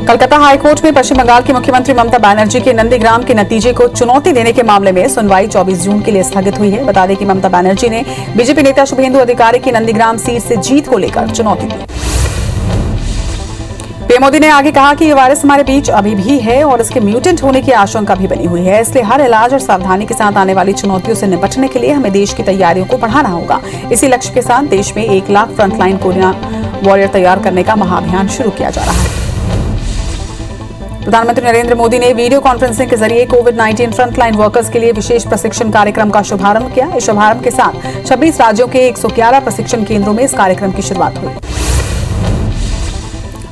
Calcutta high court में पश्चिम बंगाल की मुख्यमंत्री ममता बनर्जी के नंदीग्राम के नतीजे को चुनौती देने के मामले में सुनवाई 24 जून के लिए स्थगित हुई है। बता दें कि ममता बनर्जी ने बीजेपी नेता शुभेंदु अधिकारी की नंदीग्राम सीट से जीत को लेकर चुनौती दी। पीएम मोदी ने आगे कहा कि ये वायरस हमारे बीच अभी भी है और इसके म्यूटेंट होने की आशंका भी बनी हुई है। इसलिए हर इलाज और सावधानी के साथ आने वाली चुनौतियों से निपटने के लिए हमें देश की तैयारियों को बढ़ाना होगा। इसी लक्ष्य के साथ देश में 1 लाख फ्रंटलाइन कोरोना वॉरियर तैयार करने का महाअभियान शुरू किया जा रहा है। प्रधानमंत्री नरेंद्र मोदी ने वीडियो कॉन्फ्रेंसिंग के जरिए कोविड-19 फ्रंटलाइन वर्कर्स के लिए विशेष प्रशिक्षण कार्यक्रम का शुभारंभ किया। इस शुभारंभ के साथ 26 राज्यों के 111 प्रशिक्षण केंद्रों में इस कार्यक्रम की शुरुआत हुई।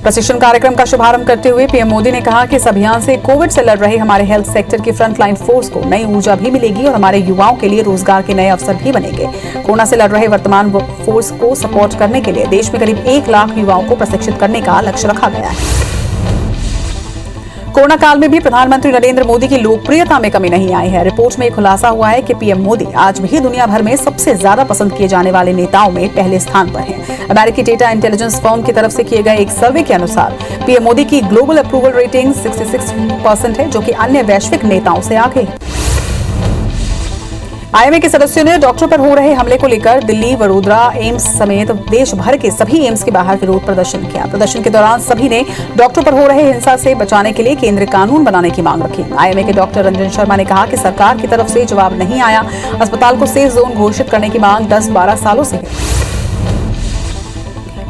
प्रशिक्षण कार्यक्रम का शुभारंभ करते हुए पीएम मोदी ने कहा कि इस अभियान से कोविड से लड़ रहे हमारे हेल्थ सेक्टर की फ्रंटलाइन फोर्स को नई ऊर्जा भी मिलेगी और हमारे युवाओं के लिए रोजगार के नए अवसर भी बनेंगे। कोरोना से लड़ रहे वर्तमान फोर्स को सपोर्ट करने के लिए देश में करीब 1 लाख युवाओं को प्रशिक्षित करने का लक्ष्य रखा गया है। कोरोना काल में भी प्रधानमंत्री नरेंद्र मोदी की लोकप्रियता में कमी नहीं आई है। रिपोर्ट में खुलासा हुआ है कि पीएम मोदी आज भी दुनिया भर में सबसे ज्यादा पसंद किए जाने वाले नेताओं में पहले स्थान पर हैं। अमेरिकी डेटा इंटेलिजेंस फर्म की तरफ से किए गए एक सर्वे के अनुसार पीएम मोदी की ग्लोबल अप्रूवल रेटिंग 66% है, जो कि अन्य वैश्विक नेताओं से आगे है। आईएमए के सदस्यों ने डॉक्टर पर हो रहे हमले को लेकर दिल्ली, वडोदरा, एम्स समेत देश भर के सभी एम्स के बाहर विरोध प्रदर्शन किया। प्रदर्शन के दौरान सभी ने डॉक्टर पर हो रहे हिंसा से बचाने के लिए केंद्रीय कानून बनाने की मांग रखी। आईएमए के डॉक्टर रंजन शर्मा ने कहा कि सरकार की तरफ से जवाब नहीं आया। अस्पताल को सेफ जोन घोषित करने की मांग 10-12 सालों से है।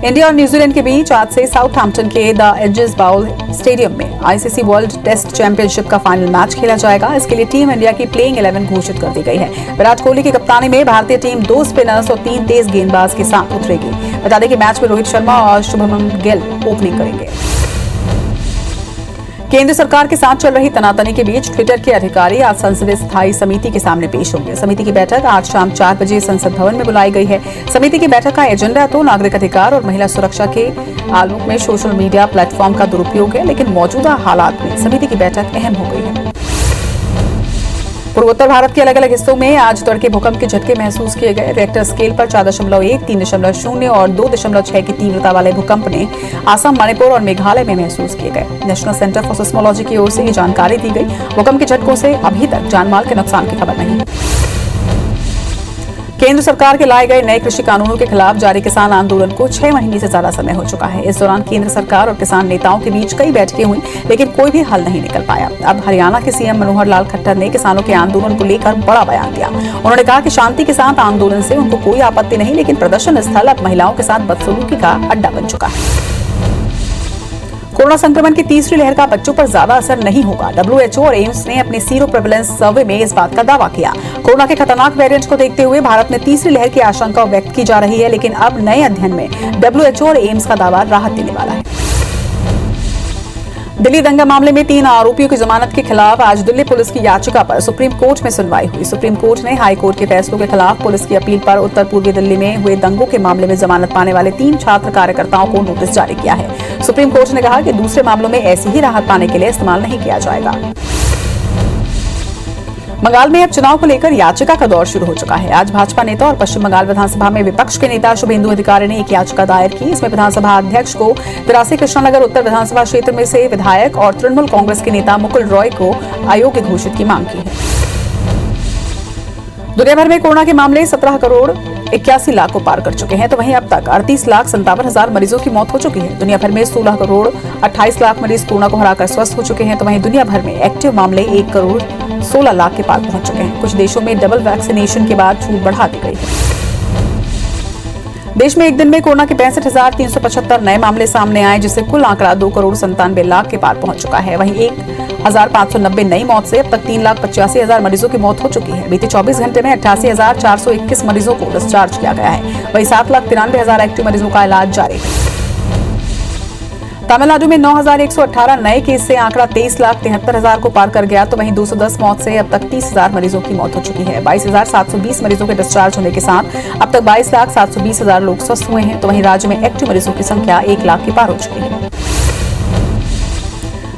इंडिया और न्यूजीलैंड के बीच आज से साउथहैम्पटन के द एजेस बाउल स्टेडियम में आईसीसी वर्ल्ड टेस्ट चैंपियनशिप का फाइनल मैच खेला जाएगा। इसके लिए टीम इंडिया की प्लेइंग 11 घोषित कर दी गई है। विराट कोहली की कप्तानी में भारतीय टीम 2 स्पिनर्स और 3 तेज गेंदबाज के साथ उतरेगी। बता दें कि मैच में रोहित शर्मा और शुभमन गिल ओपनिंग करेंगे। केंद्र सरकार के साथ चल रही तनातनी के बीच ट्विटर के अधिकारी आज संसदीय स्थायी समिति के सामने पेश होंगे। समिति की बैठक आज शाम 4 बजे संसद भवन में बुलाई गई है। समिति की बैठक का एजेंडा तो नागरिक अधिकार और महिला सुरक्षा के आलोक में सोशल मीडिया प्लेटफॉर्म का दुरुपयोग है, लेकिन मौजूदा हालात में समिति की बैठक अहम हो गई है। पूर्वोत्तर भारत के अलग अलग हिस्सों में आज तड़के भूकंप के झटके महसूस किए गए। रिएक्टर स्केल पर 4.1, 3.0 और 2.6 की तीव्रता वाले भूकंप ने असम, मणिपुर और मेघालय में महसूस किए गए। नेशनल सेंटर फॉर सिस्मोलॉजी की ओर से ये जानकारी दी गई। भूकंप के झटकों से अभी तक जानमाल के नुकसान की खबर नहीं है। केंद्र सरकार के लाए गए नए कृषि कानूनों के खिलाफ जारी किसान आंदोलन को 6 महीने से ज्यादा समय हो चुका है। इस दौरान केंद्र सरकार और किसान नेताओं के बीच कई बैठकें हुई, लेकिन कोई भी हल नहीं निकल पाया। अब हरियाणा के सीएम मनोहर लाल खट्टर ने किसानों के आंदोलन को लेकर बड़ा बयान दिया। उन्होंने कहा कि शांति के साथ आंदोलन से उनको कोई आपत्ति नहीं, लेकिन प्रदर्शन स्थल अब महिलाओं के साथ बदसलूकी का अड्डा बन चुका है। कोरोना संक्रमण की तीसरी लहर का बच्चों पर ज्यादा असर नहीं होगा। WHO और एम्स ने अपने सीरो प्रेवलेंस सर्वे में इस बात का दावा किया। कोरोना के खतरनाक वेरिएंट को देखते हुए भारत में तीसरी लहर की आशंका व्यक्त की जा रही है, लेकिन अब नए अध्ययन में WHO और एम्स का दावा राहत देने वाला है। दिल्ली दंगा मामले में 3 आरोपियों की जमानत के खिलाफ आज दिल्ली पुलिस की याचिका पर सुप्रीम कोर्ट में सुनवाई हुई। सुप्रीम कोर्ट ने हाई कोर्ट के फैसलों के खिलाफ पुलिस की अपील पर उत्तर पूर्वी दिल्ली में हुए दंगों के मामले में जमानत पाने वाले 3 छात्र कार्यकर्ताओं को नोटिस जारी किया है। सुप्रीम कोर्ट ने कहा कि दूसरे मामलों में ऐसी ही राहत पाने के लिए इस्तेमाल नहीं किया जाएगा। बंगाल में अब चुनाव को लेकर याचिका का दौर शुरू हो चुका है। आज भाजपा नेता और पश्चिम बंगाल विधानसभा में विपक्ष के नेता शुभेंदु अधिकारी ने एक याचिका दायर की। इसमें विधानसभा अध्यक्ष को 83 कृष्णानगर उत्तर विधानसभा क्षेत्र में से विधायक और तृणमूल कांग्रेस के नेता मुकुल रॉय को अयोग्य घोषित की मांग की है। दुनिया भर में कोरोना के मामले 17 करोड़ 81 लाख को पार कर चुके हैं, तो वहीं अब तक 38,57,000 मरीजों की मौत हो चुकी है। दुनिया भर में 16 करोड़ 28 लाख मरीज कोरोना को हराकर स्वस्थ हो चुके हैं, तो वहीं दुनिया भर में एक्टिव मामले 1 करोड़ 16 लाख के पार पहुंच चुके हैं। कुछ देशों में डबल वैक्सीनेशन के बाद छूट बढ़ा दी गई है। देश में एक दिन में कोरोना के 65,375 नए मामले सामने आए, जिससे कुल आंकड़ा 2 करोड़ 97 लाख के पार पहुंच चुका है। वहीं 1,590 नई मौत से अब तक 3,85,000 मरीजों की मौत हो चुकी है। बीते 24 घंटे में 88,421 मरीजों को डिस्चार्ज किया गया है। वहीं 7,93,000 एक्टिव मरीजों का इलाज जारी है। तमिलनाडु में 9,118 नए केस से आंकड़ा 23,73,000 को पार कर गया, तो वहीं 210 मौत से अब तक 30,000 मरीजों की मौत हो चुकी है। 22,720 मरीजों के डिस्चार्ज होने के साथ अब तक 22,720,000 लोग स्वस्थ हुए हैं, तो वहीं राज्य में एक्टिव मरीजों की संख्या 1 लाख के पार हो चुकी है।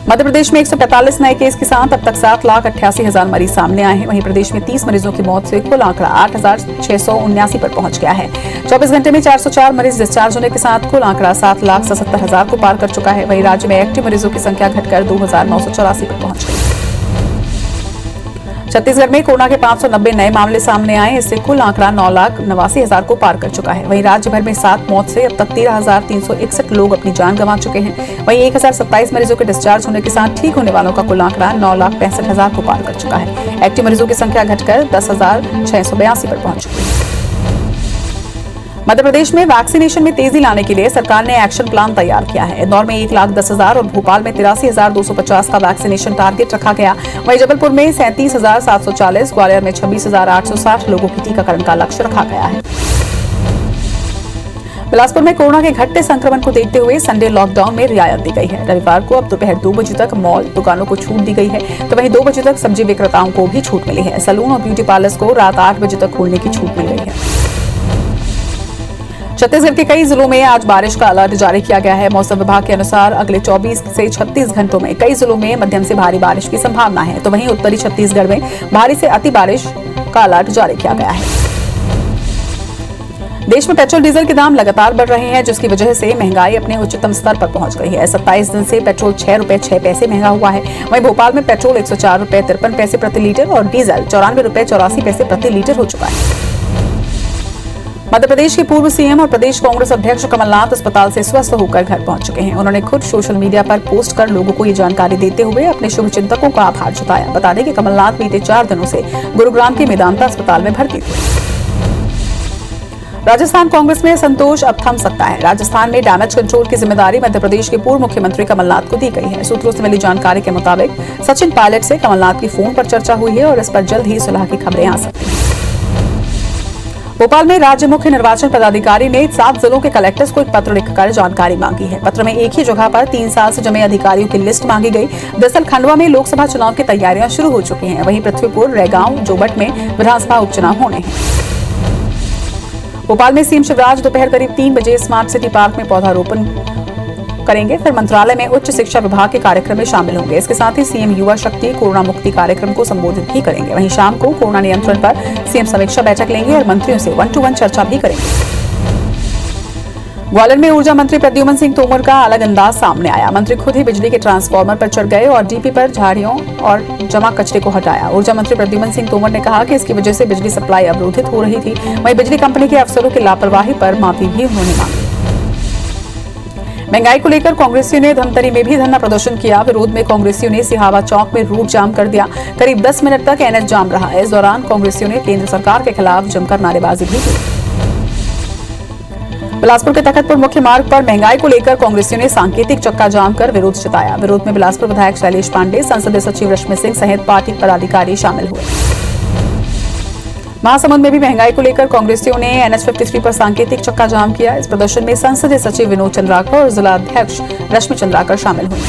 मध्य प्रदेश में 145 नए केस के साथ अब तक 7,88,000 मरीज सामने आए हैं। वहीं प्रदेश में 30 मरीजों की मौत से कुल आंकड़ा 8,679 पर पहुंच गया है। 24 घंटे में 404 मरीज डिस्चार्ज होने के साथ कुल आंकड़ा 7,77,000 को पार कर चुका है। वहीं राज्य में एक्टिव मरीजों की संख्या घटकर 2,984 पर पहुंच गई। छत्तीसगढ़ में कोरोना के 590 नए मामले सामने आए। इससे कुल आंकड़ा 9,89,000 को पार कर चुका है। वहीं राज्य भर में 7 मौत से अब तक 13,361 लोग अपनी जान गंवा चुके हैं। वहीं 1,027 मरीजों के डिस्चार्ज होने के साथ ठीक होने वालों का कुल आंकड़ा 9,65,000 को पार कर चुका है। एक्टिव मरीजों की संख्या घटकर 10,682 पर पहुंच चुकी है। मध्य प्रदेश में वैक्सीनेशन में तेजी लाने के लिए सरकार ने एक्शन प्लान तैयार किया है। इंदौर में 1,10,000 और भोपाल में 83,250 का वैक्सीनेशन टारगेट रखा गया। वहीं जबलपुर में 37,740, ग्वालियर में 26,860 लोगों की टीकाकरण का लक्ष्य रखा गया है। बिलासपुर में कोरोना के घटते संक्रमण को देखते हुए संडे लॉकडाउन में रियायत दी गई है। रविवार को अब दोपहर 2 बजे तक मॉल दुकानों को छूट दी गई है, तो वहीं 2 बजे तक सब्जी विक्रेताओं को भी छूट मिली है। सैलून और ब्यूटी पार्लर्स को रात 8 बजे तक खोलने की छूट मिल गई है। छत्तीसगढ़ के कई जिलों में आज बारिश का अलर्ट जारी किया गया है। मौसम विभाग के अनुसार अगले 24 से 36 घंटों में कई जिलों में मध्यम से भारी बारिश की संभावना है, तो वहीं उत्तरी छत्तीसगढ़ में भारी से अति बारिश का अलर्ट जारी किया गया है। देश में पेट्रोल डीजल के दाम लगातार बढ़ रहे हैं, जिसकी वजह से महंगाई अपने उच्चतम स्तर पर पहुंच गई है। 27 दिन से पेट्रोल 6 रुपए 6 पैसे महंगा हुआ है। वहीं भोपाल में पेट्रोल 104 रुपए 53 पैसे प्रति लीटर और डीजल 94 रुपए 84 पैसे प्रति लीटर हो चुका है। मध्य प्रदेश के पूर्व सीएम और प्रदेश कांग्रेस अध्यक्ष कमलनाथ अस्पताल से स्वस्थ होकर घर पहुंच चुके हैं। उन्होंने खुद सोशल मीडिया पर पोस्ट कर लोगों को ये जानकारी देते हुए अपने शुभचिंतकों का आभार जताया। बता दें कि कमलनाथ बीते 4 दिनों से गुरुग्राम के मेदांता अस्पताल में भर्ती थे। राजस्थान कांग्रेस में संतोष अब थम सकता है। राजस्थान में डैमेज कंट्रोल की जिम्मेदारी मध्य प्रदेश के पूर्व मुख्यमंत्री कमलनाथ को दी गई है। सूत्रों से मिली जानकारी के मुताबिक सचिन पायलट से कमलनाथ की फोन पर चर्चा हुई है और इस पर जल्द ही सुलह की खबरें आ सकती हैं। भोपाल में राज्य मुख्य निर्वाचन पदाधिकारी ने 7 जिलों के कलेक्टर्स को एक पत्र लिखकर जानकारी मांगी है। पत्र में एक ही जगह पर 3 साल से जमे अधिकारियों की लिस्ट मांगी गई। दरअसल खंडवा में लोकसभा चुनाव की तैयारियां शुरू हो चुकी हैं। वहीं पृथ्वीपुर, रैगांव, जोबट में विधानसभा उपचुनाव होने हैं। भोपाल में सीएम शिवराज दोपहर करीब 3 बजे स्मार्ट सिटी पार्क में पौधारोपण करेंगे। फिर मंत्रालय में उच्च शिक्षा विभाग के कार्यक्रम में शामिल होंगे। इसके साथ ही सीएम युवा शक्ति कोरोना मुक्ति कार्यक्रम को संबोधित भी करेंगे। वहीं शाम को कोरोना नियंत्रण पर सीएम समीक्षा बैठक लेंगे और मंत्रियों से 1-to-1 चर्चा भी करेंगे। ग्वालियर में ऊर्जा मंत्री प्रद्युमन सिंह तोमर का अलग अंदाज सामने आया। मंत्री खुद ही बिजली के ट्रांसफार्मर पर चढ़ गए और डीपी पर झाड़ियों और जमा कचरे को हटाया। ऊर्जा मंत्री प्रद्युमन सिंह तोमर ने कहा कि इसकी वजह से बिजली सप्लाई अवरोधित हो रही थी। वहीं बिजली कंपनी के अफसरों की लापरवाही पर माफी भी उन्होंने मांगी। महंगाई को लेकर कांग्रेसियों ने धमतरी में भी धरना प्रदर्शन किया। विरोध में कांग्रेसियों ने सिहावा चौक में रूट जाम कर दिया। करीब 10 मिनट तक एनएच जाम रहा। इस दौरान कांग्रेसियों ने केंद्र सरकार के खिलाफ जमकर नारेबाजी भी की। बिलासपुर के तखतपुर मुख्य मार्ग पर महंगाई को लेकर कांग्रेसियों ने सांकेतिक चक्का जाम कर विरोध जताया। विरोध में बिलासपुर विधायक शैलेश पांडे, संसदीय सचिव रश्मि सिंह सहित पार्टी पदाधिकारी शामिल हुए। महासमुंद में भी महंगाई को लेकर कांग्रेसियों ने एनएच 53 पर सांकेतिक चक्का जाम किया। इस प्रदर्शन में संसदीय सचिव विनोद चंद्राकर और जिला अध्यक्ष रश्मि चंद्राकर शामिल हुए।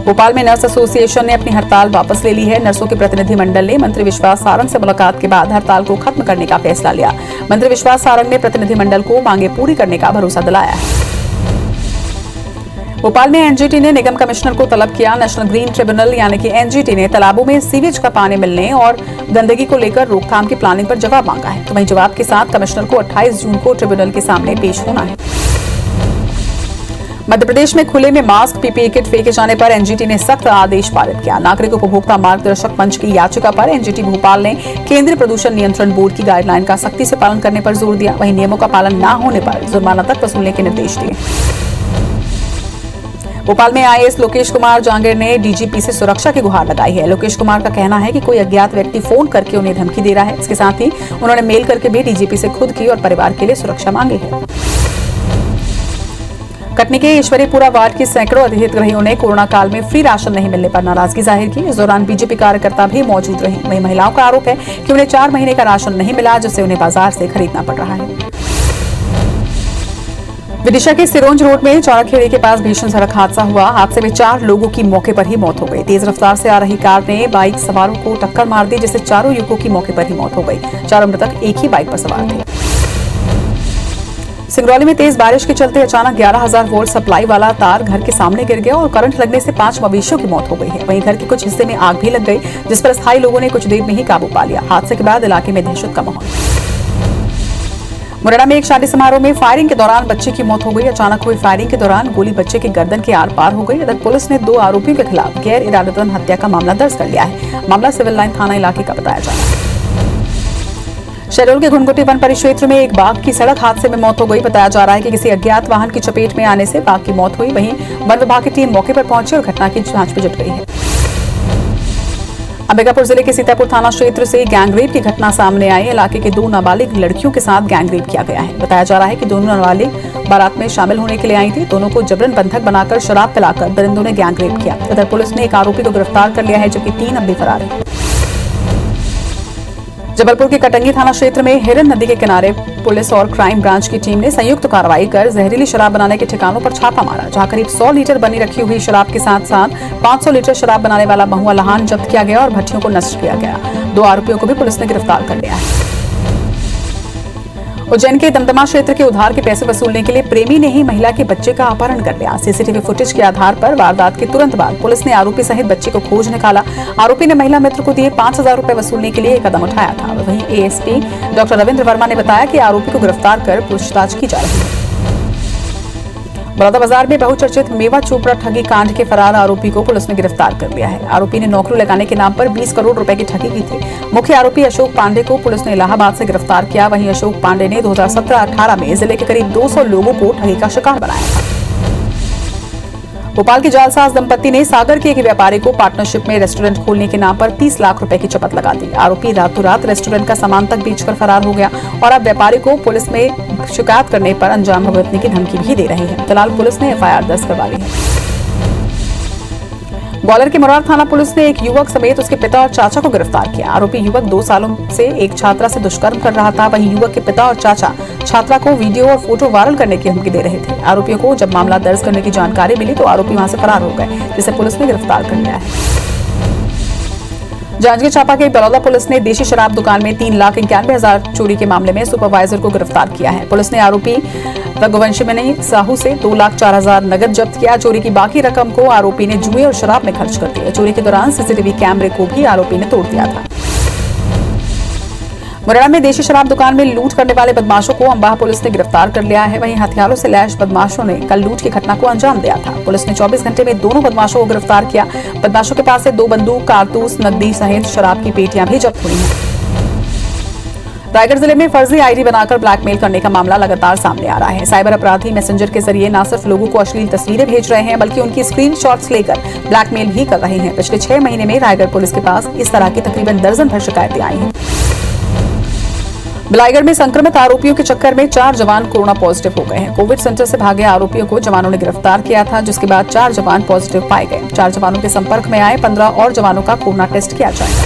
भोपाल में नर्स एसोसिएशन ने अपनी हड़ताल वापस ले ली है। नर्सों के प्रतिनिधि मंडल ने मंत्री विश्वास सारंग से मुलाकात के बाद हड़ताल को खत्म करने का फैसला लिया। मंत्री विश्वास सारंग ने प्रतिनिधि मंडल को मांगे पूरी करने का भरोसा दिलाया है। भोपाल में एनजीटी ने निगम कमिश्नर को तलब किया। नेशनल ग्रीन ट्रिब्यूनल यानी कि एनजीटी ने तालाबों में सीवेज का पानी मिलने और गंदगी को लेकर रोकथाम की प्लानिंग पर जवाब मांगा है। तो वहीं जवाब के साथ कमिश्नर को 28 जून को ट्रिब्यूनल के सामने पेश होना है। मध्य प्रदेश में खुले में मास्क, पीपीई किट फेंके जाने पर एनजीटी ने सख्त आदेश पारित किया। नागरिक उपभोक्ता मार्गदर्शक मंच की याचिका पर एनजीटी भोपाल ने केंद्रीय प्रदूषण नियंत्रण बोर्ड की गाइडलाइन का सख्ती से पालन करने पर जोर दिया। वहीं नियमों का पालन न होने पर जुर्माना तक वसूलने के निर्देश दिए। भोपाल में आईएएस लोकेश कुमार जांगीर ने डीजीपी से सुरक्षा की गुहार लगाई है। लोकेश कुमार का कहना है कि कोई अज्ञात व्यक्ति फोन करके उन्हें धमकी दे रहा है। इसके साथ ही उन्होंने मेल करके भी डीजीपी से खुद की और परिवार के लिए सुरक्षा मांगी है। कटनी के ईश्वरीपुरा वार्ड के सैकड़ों अधिहितग्रहियों ने कोरोना काल में फ्री राशन नहीं मिलने पर नाराजगी जाहिर की। इस दौरान बीजेपी कार्यकर्ता भी मौजूद रहे। वहीं महिलाओं का आरोप है कि उन्हें 4 महीने का राशन नहीं मिला, जिससे उन्हें बाजार से खरीदना पड़ रहा है। विदिशा के सिरोंज रोड में चौराखेड़ी के पास भीषण सड़क हादसा हुआ। हादसे में 4 लोगों की मौके पर ही मौत हो गई। तेज रफ्तार से आ रही कार ने बाइक सवारों को टक्कर मार दी, जिससे 4 युवकों की मौके पर ही मौत हो गई। 4 मृतक एक ही बाइक पर सवार थे। सिंगरौली में तेज बारिश के चलते अचानक 11,000 वोल्ट सप्लाई वाला तार घर के सामने गिर गया और करंट लगने से 5 मवेशियों की मौत हो गई है। वहीं घर के कुछ हिस्से में आग भी लग गई, जिस पर स्थायी लोगों ने कुछ देर में ही काबू पा लिया। हादसे के बाद इलाके में दहशत का माहौल। मुरैना में एक शादी समारोह में फायरिंग के दौरान बच्चे की मौत हो गई। अचानक हुई फायरिंग के दौरान गोली बच्चे के गर्दन के आर पार हो गई। इधर पुलिस ने 2 आरोपियों के खिलाफ गैर इरादतन हत्या का मामला दर्ज कर लिया है। मामला सिविल लाइन थाना इलाके का बताया जा रहा है। शहडोल के घुनघुटी वन परिक्षेत्र में एक बाघ की सड़क हादसे में मौत हो गई। बताया जा रहा है कि किसी अज्ञात वाहन की चपेट में आने से बाघ की मौत हुई। वहीं वन विभाग की टीम मौके पर पहुंची और घटना की जांच में जुट गई है। अंबिकापुर जिले के सीतापुर थाना क्षेत्र से गैंगरेप की घटना सामने आई। इलाके के 2 नाबालिग लड़कियों के साथ गैंगरेप किया गया है। बताया जा रहा है कि दोनों नाबालिग बारात में शामिल होने के लिए आई थी। दोनों को जबरन बंधक बनाकर शराब पिलाकर दरिंदों ने गैंगरेप किया। इधर पुलिस ने एक आरोपी को गिरफ्तार कर लिया है, जबकि 3 अब भी फरार हैं। जबलपुर के कटंगी थाना क्षेत्र में हिरन नदी के किनारे पुलिस और क्राइम ब्रांच की टीम ने संयुक्त कार्रवाई कर जहरीली शराब बनाने के ठिकानों पर छापा मारा, जहां करीब 100 लीटर बनी रखी हुई शराब के साथ साथ 500 लीटर शराब बनाने वाला महुआ लहान जब्त किया गया और भट्टियों को नष्ट किया गया। 2 आरोपियों को भी पुलिस ने गिरफ्तार कर लिया है। उज्जैन के दमदमा क्षेत्र के उधार के पैसे वसूलने के लिए प्रेमी ने ही महिला के बच्चे का अपहरण कर लिया। सीसीटीवी फुटेज के आधार पर वारदात के तुरंत बाद पुलिस ने आरोपी सहित बच्चे को खोज निकाला। आरोपी ने महिला मित्र को दिए 5,000 रुपए वसूलने के लिए कदम उठाया था। वहीं एएसपी डॉक्टर रविंद्र वर्मा ने बताया कि आरोपी को गिरफ्तार कर पूछताछ की जा रही है। बलौदाबाजार में बहुचर्चित मेवा चोपड़ा ठगी कांड के फरार आरोपी को पुलिस ने गिरफ्तार कर लिया है। आरोपी ने नौकरी लगाने के नाम पर 20 करोड़ रुपए की ठगी की थी। मुख्य आरोपी अशोक पांडे को पुलिस ने इलाहाबाद से गिरफ्तार किया। वहीं अशोक पांडे ने 2017-18 में जिले के करीब 200 लोगों को ठगी का शिकार बनाया था। भोपाल के जालसाज दंपत्ति ने सागर के एक व्यापारी को पार्टनरशिप में रेस्टोरेंट खोलने के नाम पर 30 लाख रुपए की चपत लगा दी। आरोपी रातों रात रेस्टोरेंट का सामान तक बेचकर फरार हो गया और अब व्यापारी को पुलिस में शिकायत करने पर अंजाम भुगतने की धमकी भी दे रही है। फिलहाल पुलिस ने एफआईआर दर्ज करवा ली है। ग्वालियर के मुरार थाना पुलिस ने एक युवक समेत उसके पिता और चाचा को गिरफ्तार किया। आरोपी युवक 2 सालों से एक छात्रा से दुष्कर्म कर रहा था। वहीं युवक के पिता और चाचा छात्रा को वीडियो और फोटो वायरल करने की धमकी दे रहे थे। आरोपियों को जब मामला दर्ज करने की जानकारी मिली तो आरोपी वहां से फरार हो गए, जिसे पुलिस ने गिरफ्तार कर लिया है। जांजगीर चांपा के बलौदा पुलिस ने देशी शराब दुकान में 3,91,000 चोरी के मामले में सुपरवाइजर को गिरफ्तार किया है। पुलिस ने आरोपी रघुवंशमणि साहू से 2,04,000 नगद जब्त किया। चोरी की बाकी रकम को आरोपी ने जुए और शराब में खर्च कर दिया। चोरी के दौरान सीसीटीवी कैमरे को भी आरोपी ने तोड़ दिया था। मुरैना में देशी शराब दुकान में लूट करने वाले बदमाशों को अंबाह पुलिस ने गिरफ्तार कर लिया है। वहीं हथियारों से लैस बदमाशों ने कल लूट की घटना को अंजाम दिया था। पुलिस ने 24 घंटे में दोनों बदमाशों को गिरफ्तार किया। बदमाशों के पास से 2 बंदूक, कारतूस, नकदी सहित शराब की पेटियां भी जब्त हुई हैं। रायगढ़ जिले में फर्जी आईडी बनाकर ब्लैकमेल करने का मामला लगातार सामने आ रहा है। साइबर अपराधी मैसेंजर के जरिए न सिर्फ लोगों को अश्लील तस्वीरें भेज रहे हैं, बल्कि उनकी स्क्रीनशॉट्स लेकर ब्लैकमेल भी कर रहे हैं। पिछले 6 महीने में रायगढ़ पुलिस के पास इस तरह की तकरीबन दर्जन भर शिकायतें आई हैं। बिलाईगढ़ में संक्रमित आरोपियों के चक्कर में 4 जवान कोरोना पॉजिटिव हो गए हैं। कोविड सेंटर से भागे आरोपियों को जवानों ने गिरफ्तार किया था, जिसके बाद 4 जवान पॉजिटिव पाए गए। 4 जवानों के संपर्क में आए 15 और जवानों का कोरोना टेस्ट किया जाएगा।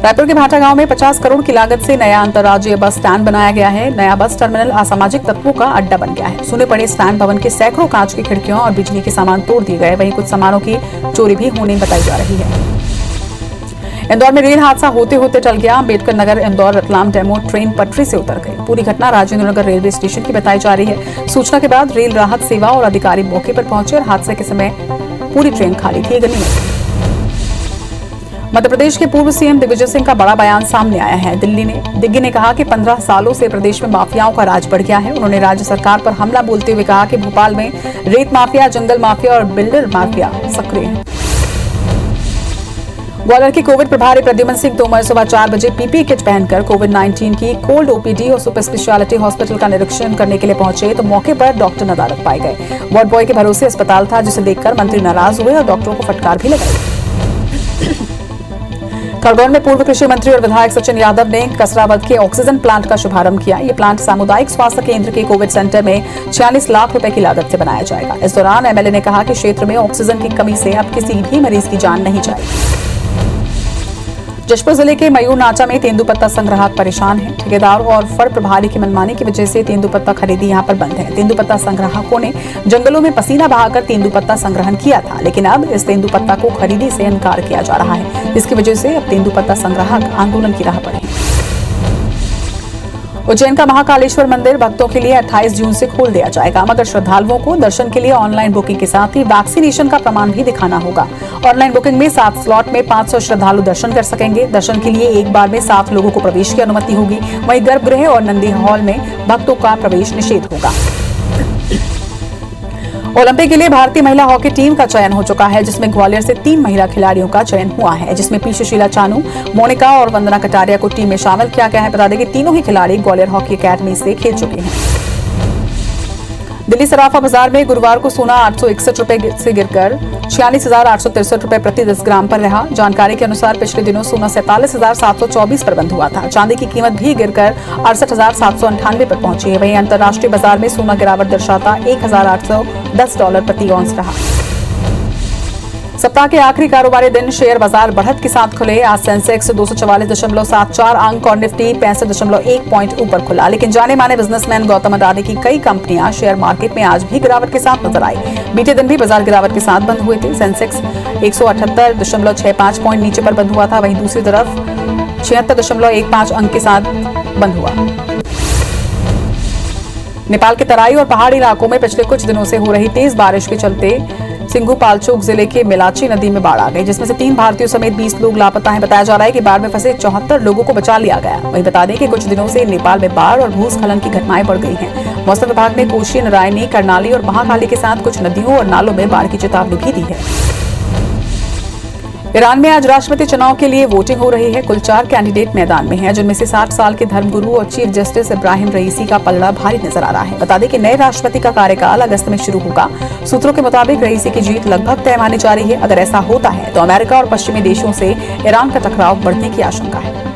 रायपुर के भाटा गांव में 50 करोड़ की लागत से नया अंतर्राज्यीय बस स्टैंड बनाया गया है। नया बस टर्मिनल असामाजिक तत्वों का अड्डा बन गया है। सुने पड़े स्टैंड भवन के सैकड़ों कांच की खिड़कियों और बिजली के सामान तोड़ दिए गए। वहीं कुछ सामानों की चोरी भी होने बताई जा रही है। इंदौर में रेल हादसा होते होते टल गया। अम्बेडकर नगर इंदौर रतलाम डेमो ट्रेन पटरी से उतर गई। पूरी घटना राजेंद्र नगर रेलवे स्टेशन की बताई जा रही है। सूचना के बाद रेल राहत सेवा और अधिकारी मौके पर पहुंचे और हादसे के समय पूरी ट्रेन खाली थी। गली में मध्य प्रदेश के पूर्व सीएम दिग्विजय सिंह का बड़ा बयान सामने आया है। दिग्गी ने कहा कि 15 सालों से प्रदेश में माफियाओं का राज बढ़ गया है। उन्होंने राज्य सरकार पर हमला बोलते हुए कहा कि भोपाल में रेत माफिया, जंगल माफिया और बिल्डर माफिया सक्रिय है। ग्वालियर के कोविड प्रभारी प्रद्युमन सिंह तोमर सुबह 4 बजे पीपीई किट पहनकर कोविड-19 की कोल्ड ओपीडी और सुपर स्पेशलिटी हॉस्पिटल का निरीक्षण करने के लिए पहुंचे तो मौके पर डॉक्टर नदारद पाए गए। वार्ड बॉय के भरोसे अस्पताल था, जिसे देखकर मंत्री नाराज हुए और डॉक्टरों को फटकार भी लगाई। खरगोन में पूर्व कृषि मंत्री और विधायक सचिन यादव ने कसरावद के ऑक्सीजन प्लांट का शुभारंभ किया। ये प्लांट सामुदायिक स्वास्थ्य केंद्र के कोविड सेंटर में 46 लाख रुपए की लागत से बनाया जाएगा। इस दौरान एमएलए ने कहा कि क्षेत्र में ऑक्सीजन की कमी से अब किसी भी मरीज की जान नहीं जाएगी। जशपुर जिले के मयूर नाचा में तेंदुपत्ता संग्राहक परेशान है। ठेकेदार और फर प्रभारी की मनमानी की वजह से तेंदुपत्ता खरीदी यहां पर बंद है। तेंदुपत्ता संग्राहकों ने जंगलों में पसीना बहाकर तेंदुपत्ता संग्रहण किया था, लेकिन अब इस तेंदुपत्ता को खरीदी से इनकार किया जा रहा है। इसकी वजह से अब तेंदुपत्ता संग्राहक आंदोलन की राह पर हैं। उज्जैन का महाकालेश्वर मंदिर भक्तों के लिए 28 जून से खोल दिया जाएगा, मगर श्रद्धालुओं को दर्शन के लिए ऑनलाइन बुकिंग के साथ ही वैक्सीनेशन का प्रमाण भी दिखाना होगा। ऑनलाइन बुकिंग में 7 स्लॉट में 500 श्रद्धालु दर्शन कर सकेंगे। दर्शन के लिए एक बार में 7 लोगों को प्रवेश की अनुमति होगी। वहीं गर्भगृह और नंदी हॉल में भक्तों का प्रवेश निषेध होगा। ओलंपिक के लिए भारतीय महिला हॉकी टीम का चयन हो चुका है, जिसमें ग्वालियर से 3 महिला खिलाड़ियों का चयन हुआ है, जिसमें पी सुशीला चानू, मोनिका और वंदना कटारिया को टीम में शामिल किया गया है। बता दें कि तीनों ही खिलाड़ी ग्वालियर हॉकी अकेडमी से खेल चुके हैं। दिल्ली सराफा बाजार में गुरुवार को सोना 861 रुपए से गिरकर 46,863 रुपए प्रति 10 ग्राम पर रहा। जानकारी के अनुसार पिछले दिनों सोना 47,724 पर बंद हुआ था। चांदी की कीमत भी गिरकर 68,798 पर पहुंची है। वहीं अंतर्राष्ट्रीय बाजार में सोना गिरावट दर्शाता $1,810 प्रति औंस रहा। सप्ताह के आखिरी कारोबारी दिन शेयर बाजार बढ़त के साथ खुले। आज सेंसेक्स 244.74 अंक और निफ्टी 65.1 पॉइंट ऊपर खुला। लेकिन जाने माने बिजनेसमैन गौतम अडानी की कई कंपनियां शेयर मार्केट में आज भी गिरावट के साथ नजर आई। बीते दिन भी बाजार गिरावट के साथ बंद हुए थे। सेंसेक्स 178.65 पॉइंट नीचे पर बंद हुआ था। वहीं दूसरी तरफ 76.15 अंक के साथ बंद हुआ। नेपाल के तराई और पहाड़ी इलाकों में पिछले कुछ दिनों से हो रही तेज बारिश के चलते सिंघुपाल्चोक जिले के मेलाची नदी में बाढ़ आ गई, जिसमें से 3 भारतीयों समेत 20 लोग लापता हैं। बताया जा रहा है कि बाढ़ में फंसे 74 लोगों को बचा लिया गया। वहीं बता दें कि कुछ दिनों से नेपाल में बाढ़ और भूस्खलन की घटनाएं बढ़ गई हैं। मौसम विभाग ने कोशी, नारायणी, कर्णाली और महाकाली के साथ कुछ नदियों और नालों में बाढ़ की चेतावनी भी दी है। ईरान में आज राष्ट्रपति चुनाव के लिए वोटिंग हो रही है। कुल 4 कैंडिडेट मैदान में हैं, जिनमें से 60 साल के धर्मगुरु और चीफ जस्टिस इब्राहिम रईसी का पलड़ा भारी नजर आ रहा है। बता दें कि नए राष्ट्रपति का कार्यकाल अगस्त में शुरू होगा। सूत्रों के मुताबिक रईसी की जीत लगभग तय मानी जा रही है। अगर ऐसा होता है तो अमेरिका और पश्चिमी देशों से ईरान का टकराव बढ़ने की आशंका है।